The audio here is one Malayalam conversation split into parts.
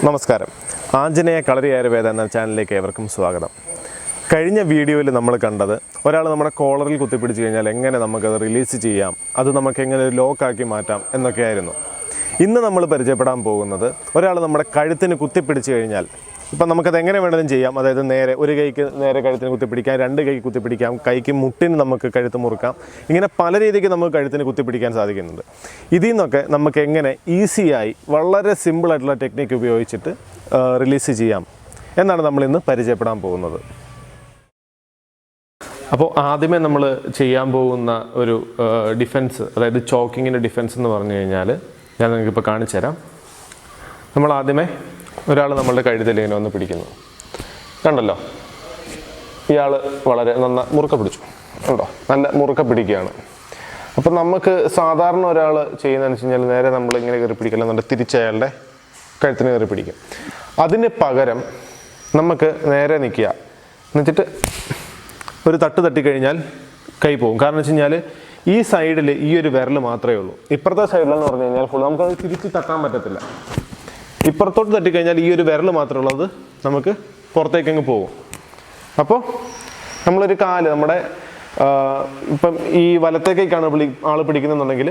നമസ്കാരം. ആഞ്ജനേയ കളരി ആയുർവേദ എന്ന ചാനലിലേക്ക് ഏവർക്കും സ്വാഗതം. കഴിഞ്ഞ വീഡിയോയിൽ നമ്മൾ കണ്ടത് ഒരാൾ നമ്മുടെ കോളറിൽ കുത്തിപ്പിടിച്ച് കഴിഞ്ഞാൽ എങ്ങനെ നമുക്കത് റിലീസ് ചെയ്യാം, അത് നമുക്ക് എങ്ങനെ ഒരു ലോക്കാക്കി മാറ്റാം എന്നൊക്കെയായിരുന്നു. ഇന്ന് നമ്മൾ പരിചയപ്പെടാൻ പോകുന്നത് ഒരാൾ നമ്മുടെ കഴുത്തിന് കുത്തിപ്പിടിച്ച് കഴിഞ്ഞാൽ ഇപ്പം നമുക്കത് എങ്ങനെ വേണമെങ്കിലും ചെയ്യാം. അതായത് നേരെ ഒരു കൈക്ക് നേരെ കഴുത്തിന് കുത്തിപ്പിടിക്കാം, രണ്ട് കൈക്ക് കുത്തിപ്പിടിക്കാം, കൈക്ക് മുട്ടിന് നമുക്ക് കഴുത്ത് മുറുക്കാം. ഇങ്ങനെ പല രീതിക്ക് നമുക്ക് കഴുത്തിന് കുത്തിപ്പിടിക്കാൻ സാധിക്കുന്നുണ്ട്. ഇതിൽ നിന്നൊക്കെ നമുക്ക് എങ്ങനെ ഈസിയായി വളരെ സിമ്പിളായിട്ടുള്ള ടെക്നിക്ക് ഉപയോഗിച്ചിട്ട് റിലീസ് ചെയ്യാം എന്നാണ് നമ്മളിന്ന് പരിചയപ്പെടാൻ പോകുന്നത്. അപ്പോൾ ആദ്യമേ നമ്മൾ ചെയ്യാൻ പോകുന്ന ഒരു ഡിഫെൻസ്, അതായത് ചോക്കിങ്ങിൻ്റെ ഡിഫെൻസ് എന്ന് പറഞ്ഞു കഴിഞ്ഞാൽ ഞാൻ നിങ്ങൾക്കിപ്പോൾ കാണിച്ചു തരാം. നമ്മൾ ആദ്യമേ ഒരാൾ നമ്മളുടെ കഴുത്തിൽ ഇങ്ങനെ വന്ന് പിടിക്കുന്നു, കണ്ടല്ലോ. ഇയാൾ വളരെ മുറുക്ക പിടിച്ചു, കണ്ടോ, നല്ല മുറുക്ക പിടിക്കുകയാണ്. അപ്പം നമുക്ക് സാധാരണ ഒരാൾ ചെയ്യുന്നതെന്ന് വെച്ച് കഴിഞ്ഞാൽ നേരെ നമ്മൾ ഇങ്ങനെ കയറി പിടിക്കില്ല എന്നുണ്ടെങ്കിൽ തിരിച്ച് അയാളുടെ കഴുത്തിന് കയറി പിടിക്കും. അതിന് പകരം നമുക്ക് നേരെ നിൽക്കുക, എന്നിട്ട് ഒരു തട്ട് തട്ടിക്കഴിഞ്ഞാൽ കൈ പോകും. കാരണം വെച്ച് കഴിഞ്ഞാൽ ഈ സൈഡിൽ ഈ ഒരു വിരൽ മാത്രമേ ഉള്ളൂ. ഇപ്പുറത്തെ സൈഡിലെന്ന് പറഞ്ഞു കഴിഞ്ഞാൽ ഫുൾ നമുക്കത് തിരിച്ച് തട്ടാൻ പറ്റത്തില്ല. ഇപ്പുറത്തോട്ട് തട്ടിക്കഴിഞ്ഞാൽ ഈ ഒരു വിരൽ മാത്രമേ ഉള്ളത്, നമുക്ക് പുറത്തേക്കങ്ങ് പോകും. അപ്പോൾ നമ്മളൊരു കാല് നമ്മുടെ ഇപ്പം ഈ വലത്തെ കൈക്കാണ് ആൾ പിടിക്കുന്നുണ്ടെങ്കിൽ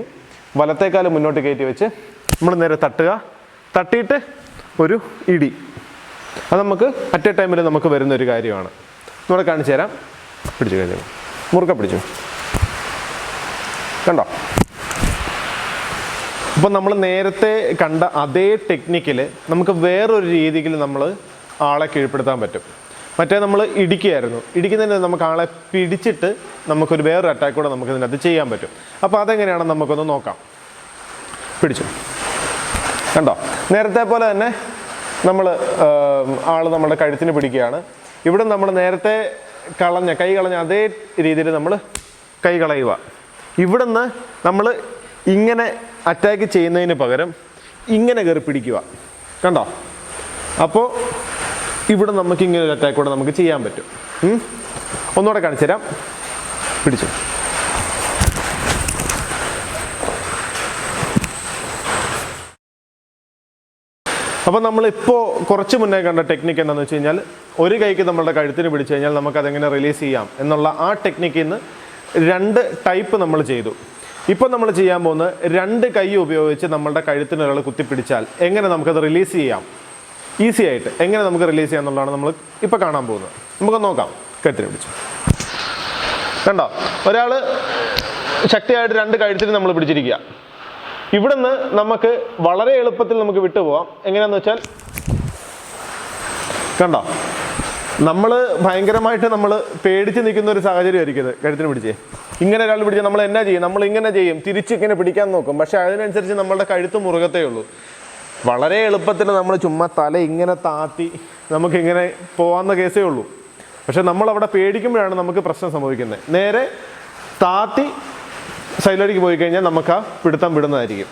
വലത്തെ കാല് മുന്നോട്ട് കയറ്റി വെച്ച് നമ്മൾ നേരെ തട്ടുക, തട്ടിയിട്ട് ഒരു ഇടി. അത് നമുക്ക് അറ്റ് എ ടൈമിൽ നമുക്ക് വരുന്നൊരു കാര്യമാണ്. നമ്മളെ കാണിച്ചു തരാം. പിടിച്ചു കഴിഞ്ഞു, മുറുക്ക പിടിച്ചു, കണ്ടോ. അപ്പോൾ നമ്മൾ നേരത്തെ കണ്ട അതേ ടെക്നിക്കിൽ നമുക്ക് വേറൊരു രീതിയിൽ നമ്മൾ ആളെ കീഴ്പ്പെടുത്താൻ പറ്റും. മറ്റേ നമ്മൾ ഇടിക്കുകയായിരുന്നു, ഇടിക്കുന്നതിന് നമുക്ക് ആളെ പിടിച്ചിട്ട് നമുക്കൊരു വേറൊരു അറ്റാക്ക് കൂടെ നമുക്ക് ഇതിനകത്ത് ചെയ്യാൻ പറ്റും. അപ്പോൾ അതെങ്ങനെയാണെന്ന് നമുക്കൊന്ന് നോക്കാം. പിടിച്ചു, കണ്ടോ. നേരത്തെ പോലെ തന്നെ നമ്മൾ ആൾ നമ്മുടെ കഴുത്തിന് പിടിക്കുകയാണ്. ഇവിടെ നമ്മൾ നേരത്തെ കൈ കളഞ്ഞ അതേ രീതിയിൽ നമ്മൾ കൈ കളയുക. ഇവിടുന്ന് നമ്മൾ ഇങ്ങനെ അറ്റാക്ക് ചെയ്യുന്നതിന് പകരം ഇങ്ങനെ കയറി പിടിക്കുക, കണ്ടോ. അപ്പോൾ ഇവിടെ നമുക്ക് ഇങ്ങനെ ഒരു അറ്റാക്ക് കൂടെ നമുക്ക് ചെയ്യാൻ പറ്റും. ഒന്നുകൂടെ കാണിച്ചു തരാം. പിടിച്ചു, അപ്പോൾ നമ്മളിപ്പോൾ കുറച്ച് മുന്നേ കണ്ട ടെക്നിക്ക് എന്താണെന്ന് വെച്ച് കഴിഞ്ഞാൽ ഒരു കൈക്ക് നമ്മളുടെ കഴുത്തിന് പിടിച്ചു കഴിഞ്ഞാൽ നമുക്കതെങ്ങനെ റിലീസ് ചെയ്യാം എന്നുള്ള ആ ടെക്നിക്കിൽ നിന്ന് രണ്ട് ടൈപ്പ് നമ്മൾ ചെയ്തു. ഇപ്പോൾ നമ്മൾ ചെയ്യാൻ പോകുന്നത് രണ്ട് കൈ ഉപയോഗിച്ച് നമ്മളുടെ കഴുത്തിന് ഒരാൾ കുത്തിപ്പിടിച്ചാൽ എങ്ങനെ നമുക്കത് റിലീസ് ചെയ്യാം, ഈസി ആയിട്ട് എങ്ങനെ നമുക്ക് റിലീസ് ചെയ്യാം എന്നുള്ളതാണ് നമ്മൾ ഇപ്പോൾ കാണാൻ പോകുന്നത്. നമുക്ക് നോക്കാം. കഴുത്തിന് പിടിച്ചു, കണ്ടോ. ഒരാൾ ശക്തിയായിട്ട് രണ്ട് കഴുത്തിന് നമ്മൾ പിടിച്ചിരിക്കുക. ഇവിടുന്ന് നമുക്ക് വളരെ എളുപ്പത്തിൽ നമുക്ക് വിട്ടുപോകാം. എങ്ങനെയാണെന്ന് വെച്ചാൽ കണ്ടോ, നമ്മൾ ഭയങ്കരമായിട്ട് നമ്മൾ പേടിച്ച് നിൽക്കുന്ന ഒരു സാഹചര്യമായിരിക്കും ഇത്. കഴുത്തിന് പിടിച്ചേ ഇങ്ങനെ ഒരാൾ പിടിച്ചാൽ നമ്മൾ എന്നാ ചെയ്യും, നമ്മൾ ഇങ്ങനെ ചെയ്യും, തിരിച്ച് ഇങ്ങനെ പിടിക്കാൻ നോക്കും. പക്ഷെ അതിനനുസരിച്ച് നമ്മളുടെ കഴുത്ത് മുറുകത്തേ ഉള്ളൂ. വളരെ എളുപ്പത്തിൽ നമ്മൾ ചുമ്മാ തല ഇങ്ങനെ താത്തി നമുക്കിങ്ങനെ പോകാവുന്ന കേസേ ഉള്ളൂ. പക്ഷെ നമ്മളവിടെ പേടിക്കുമ്പോഴാണ് നമുക്ക് പ്രശ്നം സംഭവിക്കുന്നത്. നേരെ താത്തി സൈഡിലേക്ക് പോയി കഴിഞ്ഞാൽ നമുക്ക് ആ പിടുത്തം വിടുന്നതായിരിക്കും.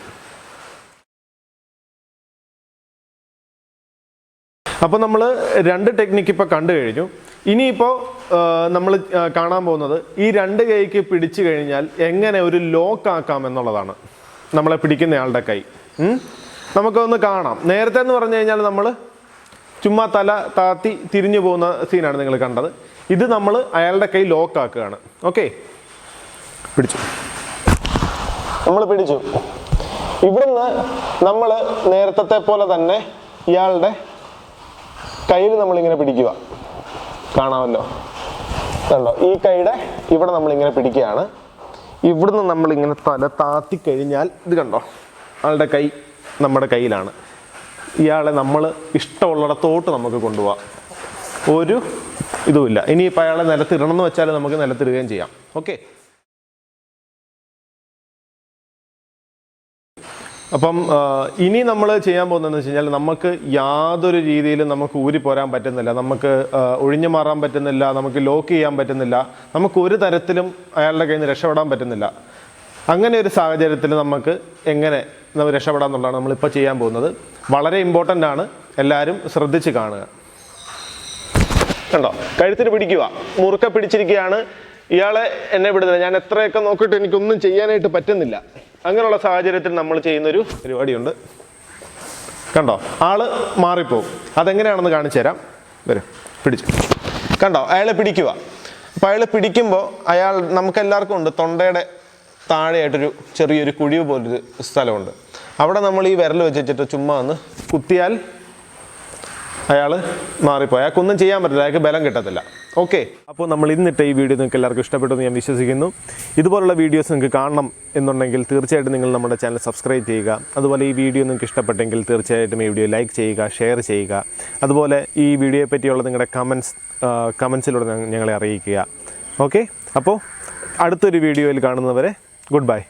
അപ്പോൾ നമ്മൾ രണ്ട് ടെക്നിക്ക് ഇപ്പോൾ കണ്ടു കഴിഞ്ഞു. ഇനിയിപ്പോൾ നമ്മൾ കാണാൻ പോകുന്നത് ഈ രണ്ട് കൈക്ക് പിടിച്ചു കഴിഞ്ഞാൽ എങ്ങനെ ഒരു ലോക്ക് ആക്കാം എന്നുള്ളതാണ്. നമ്മളെ പിടിക്കുന്നയാളുടെ കൈ നമുക്കൊന്ന് കാണാം. നേരത്തെ എന്ന് പറഞ്ഞു കഴിഞ്ഞാൽ നമ്മൾ ചുമ്മാ തല താത്തി തിരിഞ്ഞു പോകുന്ന സീനാണ് നിങ്ങൾ കണ്ടത്. ഇത് നമ്മൾ അയാളുടെ കൈ ലോക്ക് ആക്കുകയാണ്. ഓക്കെ, പിടിച്ചു, നമ്മൾ പിടിച്ചു. ഇവിടുന്ന് നമ്മൾ നേരത്തെ പോലെ തന്നെ ഇയാളുടെ കയ്യിൽ നമ്മളിങ്ങനെ പിടിക്കുക, കാണാമല്ലോ, കണ്ടോ. ഈ കൈയുടെ ഇവിടെ നമ്മളിങ്ങനെ പിടിക്കുകയാണ്. ഇവിടുന്ന് നമ്മളിങ്ങനെ തല താത്തി കഴിഞ്ഞാൽ ഇത് കണ്ടോ, ആളുടെ കൈ നമ്മുടെ കയ്യിലാണ്. ഇയാളെ നമ്മൾ ഇഷ്ടമുള്ളിടത്തോട്ട് നമുക്ക് കൊണ്ടുപോകാം, ഒരു ഇതുമില്ല. ഇനിയിപ്പോൾ അയാളെ നിലത്തിടണമെന്ന് വെച്ചാൽ നമുക്ക് നിലത്തിടുകയും ചെയ്യാം. ഓക്കെ, അപ്പം ഇനി നമ്മൾ ചെയ്യാൻ പോകുന്നതെന്ന് വെച്ച് കഴിഞ്ഞാൽ നമുക്ക് യാതൊരു രീതിയിലും നമുക്ക് ഊരിപ്പോരാൻ പറ്റുന്നില്ല, നമുക്ക് ഒഴിഞ്ഞു മാറാൻ പറ്റുന്നില്ല, നമുക്ക് ലോക്ക് ചെയ്യാൻ പറ്റുന്നില്ല, നമുക്ക് ഒരു തരത്തിലും അയാളുടെ കയ്യിൽ നിന്ന് രക്ഷപ്പെടാൻ പറ്റുന്നില്ല. അങ്ങനെ ഒരു സാഹചര്യത്തിൽ നമുക്ക് എങ്ങനെ രക്ഷപ്പെടാം എന്നുള്ളതാണ് നമ്മളിപ്പോൾ ചെയ്യാൻ പോകുന്നത്. വളരെ ഇമ്പോർട്ടൻ്റ് ആണ്, എല്ലാവരും ശ്രദ്ധിച്ച് കാണുക. കണ്ടോ, കഴുത്തിന് പിടിക്കുക, മുറുക്ക പിടിച്ചിരിക്കുകയാണ്. ഇയാളെ എന്നെ വിടുന്നില്ല. ഞാൻ എത്രയൊക്കെ നോക്കിയിട്ട് എനിക്കൊന്നും ചെയ്യാനായിട്ട് പറ്റുന്നില്ല. അങ്ങനെയുള്ള സാഹചര്യത്തിൽ നമ്മൾ ചെയ്യുന്നൊരു പരിപാടിയുണ്ട്. കണ്ടോ, ആള് മാറിപ്പോവും. അതെങ്ങനെയാണെന്ന് കാണിച്ചു തരാം. വരും, പിടിച്ചു. കണ്ടോ, അയാളെ പിടിക്കുക. അപ്പോൾ അയാൾ പിടിക്കുമ്പോൾ നമുക്കെല്ലാവർക്കും ഉണ്ട് തൊണ്ടയുടെ താഴെയായിട്ടൊരു ചെറിയൊരു കുഴിവ് പോലൊരു സ്ഥലമുണ്ട്. അവിടെ നമ്മൾ ഈ വിരൽ വെച്ചിട്ട് ചുമ്മാ ഒന്ന് കുത്തിയാൽ അയാൾ മാറിപ്പോയി. അയാൾക്കൊന്നും ചെയ്യാൻ പറ്റില്ല, അയാൾക്ക് ബലം കിട്ടത്തില്ല. ഓക്കെ, അപ്പോൾ നമ്മൾ ഇന്നിട്ട് ഈ വീഡിയോ നിങ്ങൾക്ക് എല്ലാവർക്കും ഇഷ്ടപ്പെട്ടെന്ന് ഞാൻ വിശ്വസിക്കുന്നു. ഇതുപോലുള്ള വീഡിയോസ് നിങ്ങൾക്ക് കാണണം എന്നുണ്ടെങ്കിൽ തീർച്ചയായിട്ടും നിങ്ങൾ നമ്മുടെ ചാനൽ സബ്സ്ക്രൈബ് ചെയ്യുക. അതുപോലെ ഈ വീഡിയോ നിങ്ങൾക്ക് ഇഷ്ടപ്പെട്ടെങ്കിൽ തീർച്ചയായിട്ടും ഈ വീഡിയോ ലൈക്ക് ചെയ്യുക, ഷെയർ ചെയ്യുക. അതുപോലെ ഈ വീഡിയോയെ പറ്റിയുള്ള നിങ്ങളുടെ കമൻസിലൂടെ ഞങ്ങളെ അറിയിക്കുക. ഓക്കെ, അപ്പോൾ അടുത്തൊരു വീഡിയോയിൽ കാണുന്നവരെ ഗുഡ് ബൈ.